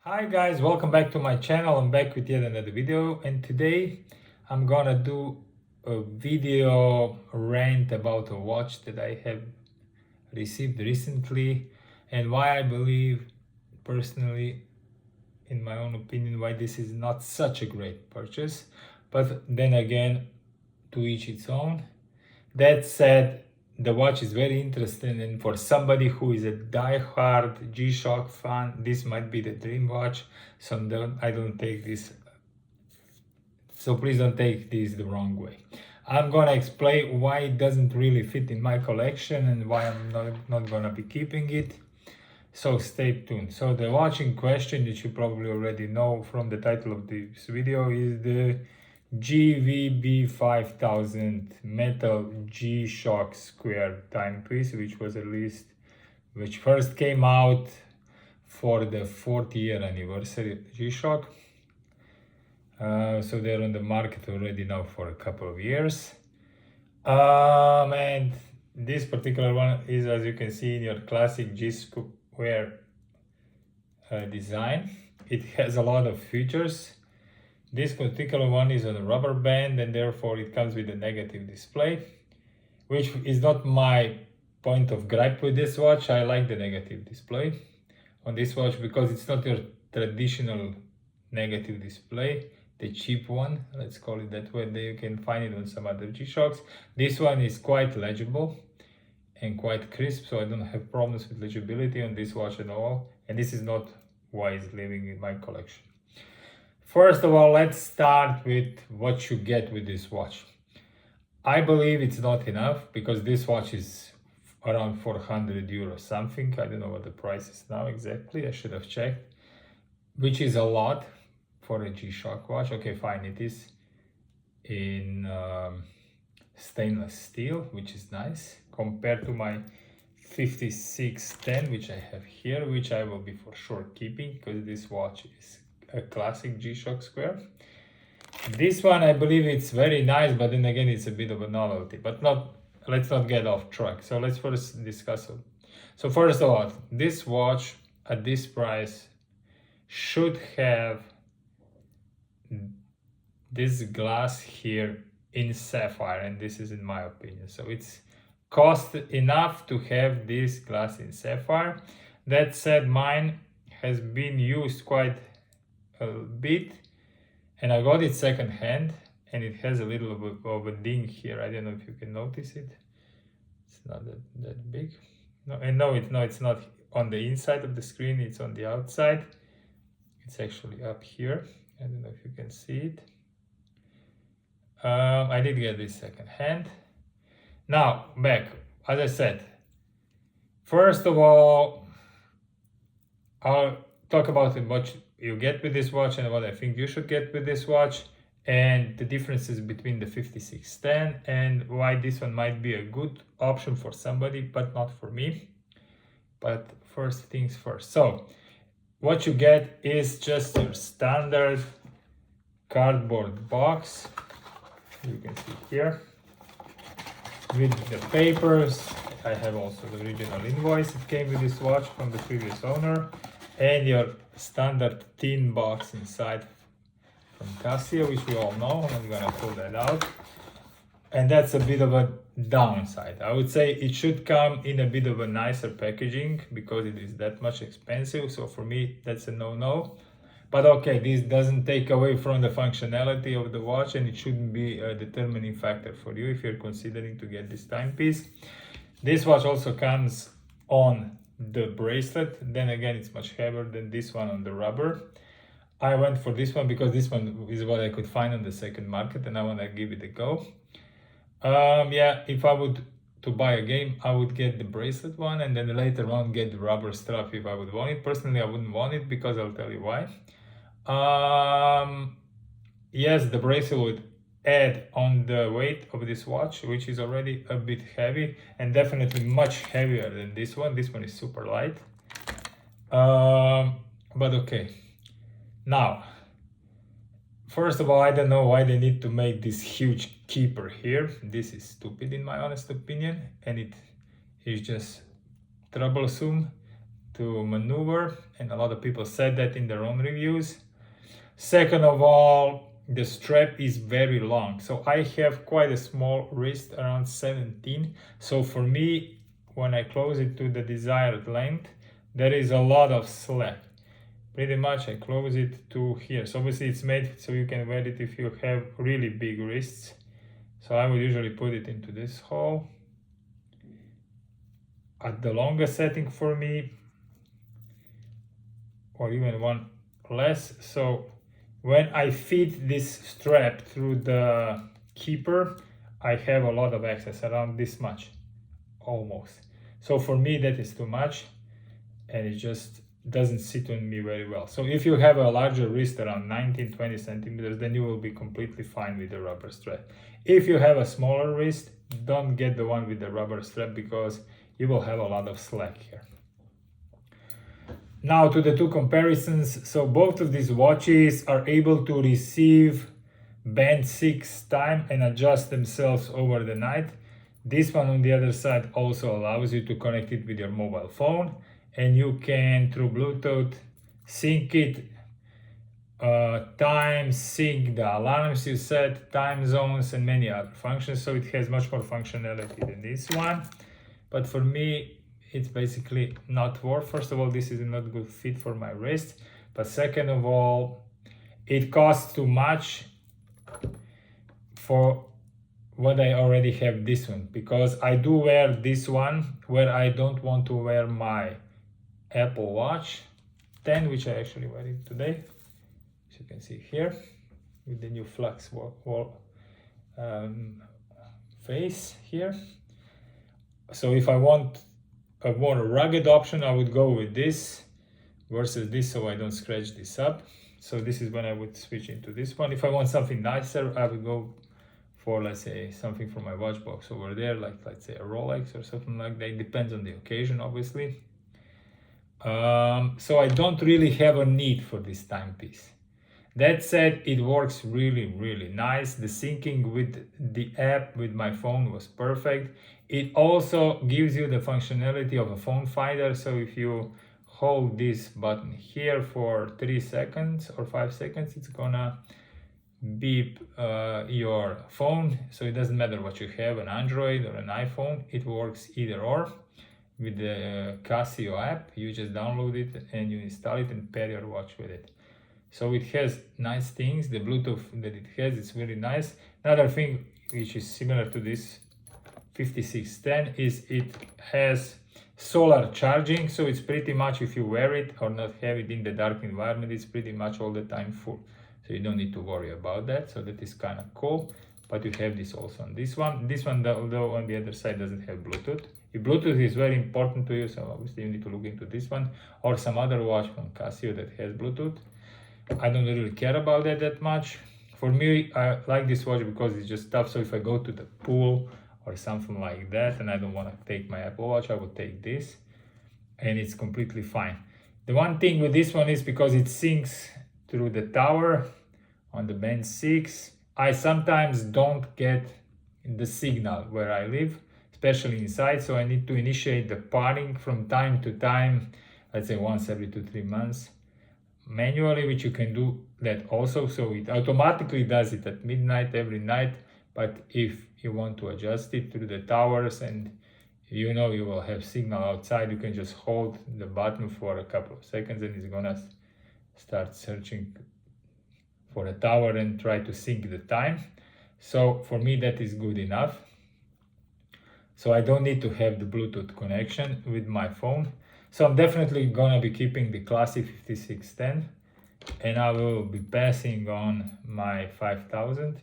Hi guys, welcome back to my channel. I'm back with yet another video, and today I'm gonna do a video rant about a watch that I have received recently and why I believe personally, in my own opinion, why this is not such a great purchase. But then again, to each its own. That said, the watch is very interesting, and for somebody who is a die-hard G-Shock fan, this might be the dream watch. So I don't take this. So please don't take this the wrong way. I'm gonna explain why it doesn't really fit in my collection and why I'm not gonna be keeping it. So stay tuned. So the watch in question, that you probably already know from the title of this video, is the GMWB5000 metal G-Shock square timepiece, which first came out for the 40-year anniversary of G-Shock. So they're on the market already now for a couple of years. And this particular one is, as you can see, in your classic G-square design. It has a lot of features. This particular one is on a rubber band, and therefore it comes with a negative display, which is not my point of gripe with this watch. I like the negative display on this watch because it's not your traditional negative display, the cheap one, let's call it that way. You can find it on some other G-Shocks. This one is quite legible and quite crisp, so I don't have problems with legibility on this watch at all, and this is not why it's living in my collection. First of all, let's start with what you get with this watch. I believe it's not enough because this watch is around 400 euros something. I don't know what the price is now exactly. I should have checked, which is a lot for a G-Shock watch. Okay, fine, it is in stainless steel, which is nice compared to my 5610, which I have here, which I will be for sure keeping because this watch is a classic G-Shock square. This one, I believe it's very nice, but then again, it's a bit of a novelty. But let's not get off track. So let's first discuss it. So first of all, this watch at this price should have this glass here in sapphire, and this is in my opinion. So it's cost enough to have this glass in sapphire. That said, mine has been used quite a bit, and I got it second hand, and it has a little bit of a ding here. I don't know if you can notice it. It's not that big. It's not on the inside of the screen, it's on the outside. It's actually up here. I don't know if you can see it. I did get this second hand. Now back, as I said, first of all, I'll talk about what you get with this watch and what I think you should get with this watch, and the differences between the 5610 and why this one might be a good option for somebody but not for me. But first things first. So what you get is just your standard cardboard box, you can see here, with the papers. I have also the original invoice that came with this watch from the previous owner, and your standard tin box inside from Casio, which we all know. I'm gonna pull that out, and that's a bit of a downside. I would say it should come in a bit of a nicer packaging because it is that much expensive. So for me, that's a no-no. But okay, this doesn't take away from the functionality of the watch, and it shouldn't be a determining factor for you if you're considering to get this timepiece. This watch also comes on the bracelet. Then again, it's much heavier than this one on the rubber. I went for this one because this one is what I could find on the second market, and I want to give it a go. Yeah, if I would to buy a game, I would get the bracelet one, and then later on get the rubber strap if I would want it. Personally, I wouldn't want it because I'll tell you why. Yes, the bracelet would add on the weight of this watch, which is already a bit heavy and definitely much heavier than this one. This one is super light. But okay. Now, first of all, I don't know why they need to make this huge keeper here. This is stupid in my honest opinion, and it is just troublesome. to maneuver, and a lot of people said that in their own reviews. Second of all, the strap is very long, so I have quite a small wrist, around 17. So for me, when I close it to the desired length, there is a lot of slack. Pretty much I close it to here. So obviously it's made so you can wear it if you have really big wrists. So I would usually put it into this hole. At the longest setting for me, or even one less. So when I fit this strap through the keeper, I have a lot of excess, around this much, almost. So for me that is too much, and it just doesn't sit on me very well. So if you have a larger wrist, around 19-20 centimeters, then you will be completely fine with the rubber strap. If you have a smaller wrist, don't get the one with the rubber strap, because you will have a lot of slack here. Now to the two comparisons. So both of these watches are able to receive band 6 time and adjust themselves over the night. This one on the other side also allows you to connect it with your mobile phone, and you can, through Bluetooth, sync it, time, sync the alarms you set, time zones, and many other functions. So it has much more functionality than this one. But for me, it's basically not worth. First of all, this is not good fit for my wrist. But second of all, it costs too much for what I already have this one. Because I do wear this one where I don't want to wear my Apple Watch 10, which I actually wear it today, as you can see here, with the new flux face here. So if I want a more rugged option, I would go with this versus this, so I don't scratch this up. So this is when I would switch into this one. If I want something nicer, I would go for, let's say, something from my watch box over there, like let's say a Rolex or something like that. It depends on the occasion, obviously. So I don't really have a need for this timepiece. That said, it works really, really nice. The syncing with the app with my phone was perfect. It also gives you the functionality of a phone finder. So if you hold this button here for 3 seconds or 5 seconds, it's gonna beep your phone. So it doesn't matter what you have, an Android or an iPhone, it works either or. With the Casio app, you just download it and you install it and pair your watch with it. So it has nice things. The Bluetooth that it has is very nice. Another thing which is similar to this 5610 is it has solar charging. So it's pretty much, if you wear it or not have it in the dark environment, it's pretty much all the time full. So you don't need to worry about that. So that is kind of cool. But you have this also on this one. This one, though, on the other side doesn't have Bluetooth. If Bluetooth is very important to you, so obviously you need to look into this one or some other watch from Casio that has Bluetooth. I don't really care about that much. For me, I like this watch because it's just tough. So if I go to the pool or something like that and I don't want to take my Apple Watch, I would take this, and it's completely fine. The one thing with this one is because it syncs through the tower on the band 6, I sometimes don't get the signal where I live, especially inside, so I need to initiate the pairing from time to time, let's say once every 2-3 months, manually, which you can do that also. So it automatically does it at midnight every night, but if you want to adjust it through the towers and you know you will have signal outside, you can just hold the button for a couple of seconds and it's gonna start searching for a tower and try to sync the time. So for me that is good enough. So I don't need to have the Bluetooth connection with my phone. So I'm definitely gonna be keeping the classic 5610, and I will be passing on my 5000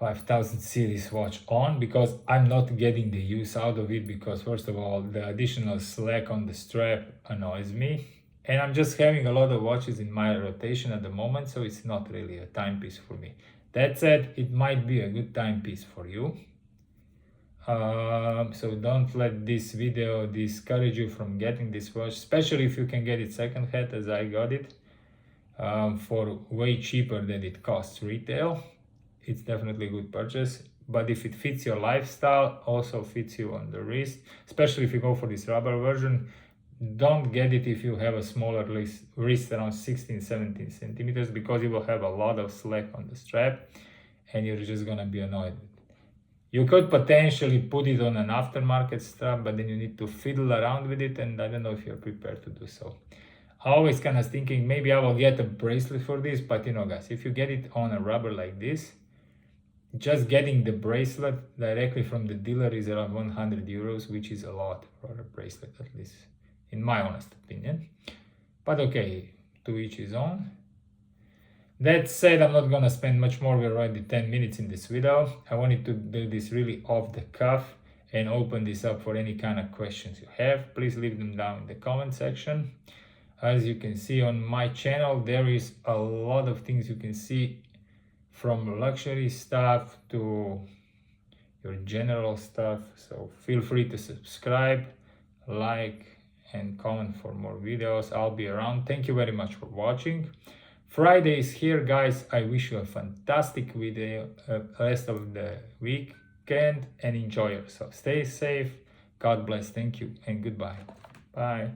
GMWB5000 series watch on, because I'm not getting the use out of it, because first of all, the additional slack on the strap annoys me. And I'm just having a lot of watches in my rotation at the moment, so it's not really a timepiece for me. That said, it might be a good timepiece for you. So don't let this video discourage you from getting this watch, especially if you can get it second-hand as I got it, for way cheaper than it costs retail. It's definitely a good purchase. but if it fits your lifestyle, also fits you on the wrist, especially if you go for this rubber version. Don't get it if you have a smaller wrist around 16-17 centimeters, because you will have a lot of slack on the strap and you're just gonna be annoyed. You could potentially put it on an aftermarket strap, but then you need to fiddle around with it, and I don't know if you're prepared to do so. I always kind of thinking maybe I will get a bracelet for this, but you know guys, if you get it on a rubber like this, just getting the bracelet directly from the dealer is around 100 euros, which is a lot for a bracelet, at least in my honest opinion. But okay, to each his own. That said, I'm not gonna spend much more. We're already 10 minutes in this video. I wanted to do this really off the cuff and open this up for any kind of questions you have. Please leave them down in the comment section. As you can see on my channel, there is a lot of things you can see, from luxury stuff to your general stuff. So feel free to subscribe, like, and comment for more videos. I'll be around. Thank you very much for watching. Friday is here, guys. I wish you a fantastic video, rest of the weekend, and enjoy yourself. Stay safe. God bless. Thank you and goodbye. Bye.